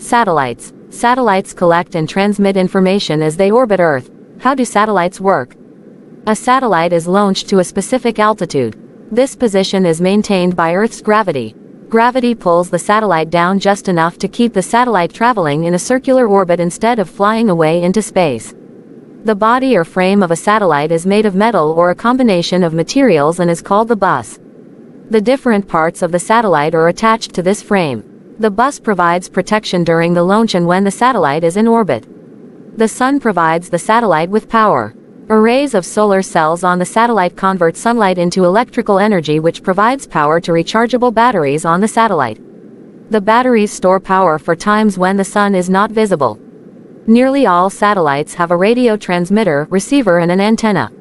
Satellites. Satellites collect and transmit information as they orbit Earth. How do satellites work? A satellite is launched to a specific altitude. This position is maintained by Earth's gravity. Gravity pulls the satellite down just enough to keep the satellite traveling in a circular orbit instead of flying away into space. The body or frame of a satellite is made of metal or a combination of materials and is called the bus. The different parts of the satellite are attached to this frame. The bus provides protection during the launch and when the satellite is in orbit. The sun provides the satellite with power. Arrays of solar cells on the satellite convert sunlight into electrical energy, which provides power to rechargeable batteries on the satellite. The batteries store power for times when the sun is not visible. Nearly all satellites have a radio transmitter, receiver and an antenna.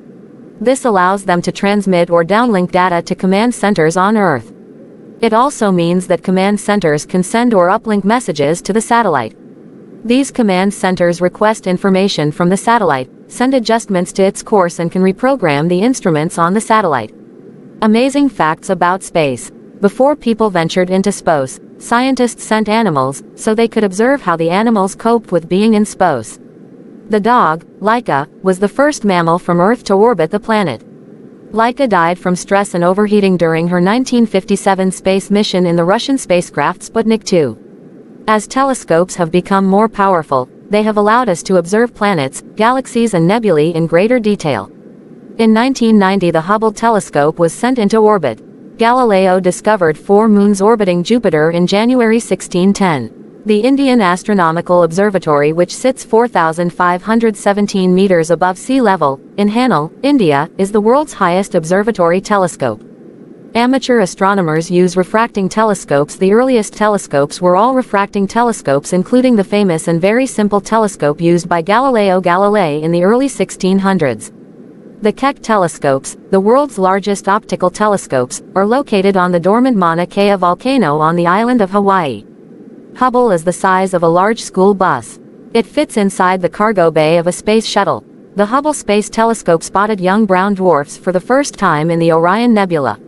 This allows them to transmit or downlink data to command centers on Earth. It also means that command centers can send or uplink messages to the satellite. These command centers request information from the satellite, send adjustments to its course and can reprogram the instruments on the satellite. Amazing facts about space. Before people ventured into space, scientists sent animals, so they could observe how the animals coped with being in space. The dog, Laika, was the first mammal from Earth to orbit the planet. Laika died from stress and overheating during her 1957 space mission in the Russian spacecraft Sputnik 2. As telescopes have become more powerful, they have allowed us to observe planets, galaxies and nebulae in greater detail. In 1990 the Hubble telescope was sent into orbit. Galileo discovered 4 moons orbiting Jupiter in January 1610. The Indian Astronomical Observatory, which sits 4,517 meters above sea level, in Hanal, India, is the world's highest observatory telescope. Amateur astronomers use refracting telescopes. The earliest telescopes were all refracting telescopes, including the famous and very simple telescope used by Galileo Galilei in the early 1600s. The Keck telescopes, the world's largest optical telescopes, are located on the dormant Mauna Kea volcano on the island of Hawaii. Hubble is the size of a large school bus. It fits inside the cargo bay of a space shuttle. The Hubble Space Telescope spotted young brown dwarfs for the first time in the Orion Nebula.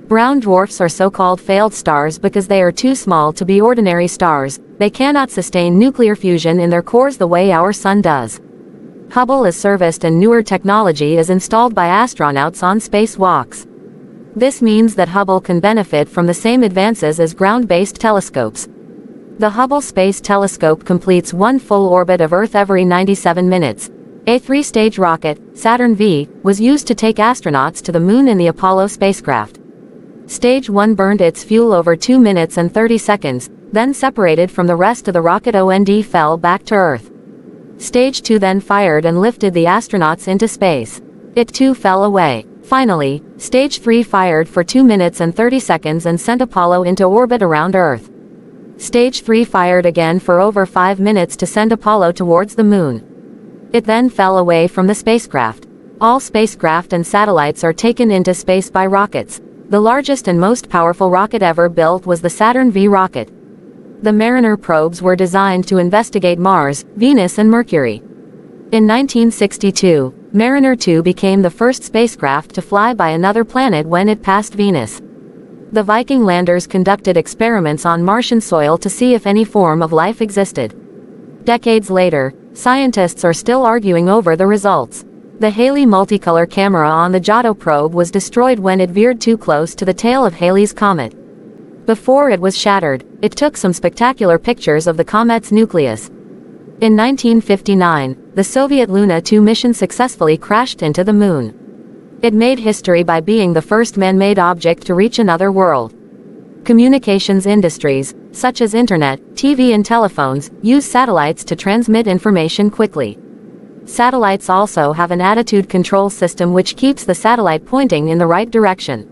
Brown dwarfs are so-called failed stars because they are too small to be ordinary stars. They cannot sustain nuclear fusion in their cores the way our sun does. Hubble is serviced and newer technology is installed by astronauts on spacewalks. This means that Hubble can benefit from the same advances as ground-based telescopes. The Hubble Space Telescope completes one full orbit of Earth every 97 minutes. A 3-stage rocket, Saturn V, was used to take astronauts to the Moon in the Apollo spacecraft. Stage 1 burned its fuel over 2 minutes and 30 seconds, then separated from the rest of the rocket and fell back to Earth. Stage 2 then fired and lifted the astronauts into space. It too fell away. Finally, Stage 3 fired for 2 minutes and 30 seconds and sent Apollo into orbit around Earth. Stage 3 fired again for over 5 minutes to send Apollo towards the Moon. It then fell away from the spacecraft. All spacecraft and satellites are taken into space by rockets. The largest and most powerful rocket ever built was the Saturn V rocket. The Mariner probes were designed to investigate Mars, Venus and Mercury. In 1962, Mariner 2 became the first spacecraft to fly by another planet when it passed Venus. The Viking landers conducted experiments on Martian soil to see if any form of life existed. Decades later, scientists are still arguing over the results. The Halley multicolor camera on the Giotto probe was destroyed when it veered too close to the tail of Halley's comet. Before it was shattered, it took some spectacular pictures of the comet's nucleus. In 1959, the Soviet Luna 2 mission successfully crashed into the Moon. It made history by being the first man-made object to reach another world. Communications industries, such as internet, TV and telephones, use satellites to transmit information quickly. Satellites also have an attitude control system which keeps the satellite pointing in the right direction.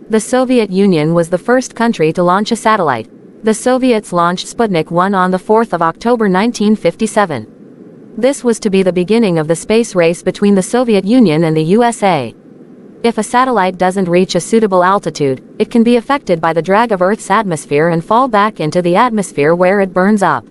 The Soviet Union was the first country to launch a satellite. The Soviets launched Sputnik 1 on the 4th of October 1957. This was to be the beginning of the space race between the Soviet Union and the USA. If a satellite doesn't reach a suitable altitude, it can be affected by the drag of Earth's atmosphere and fall back into the atmosphere where it burns up.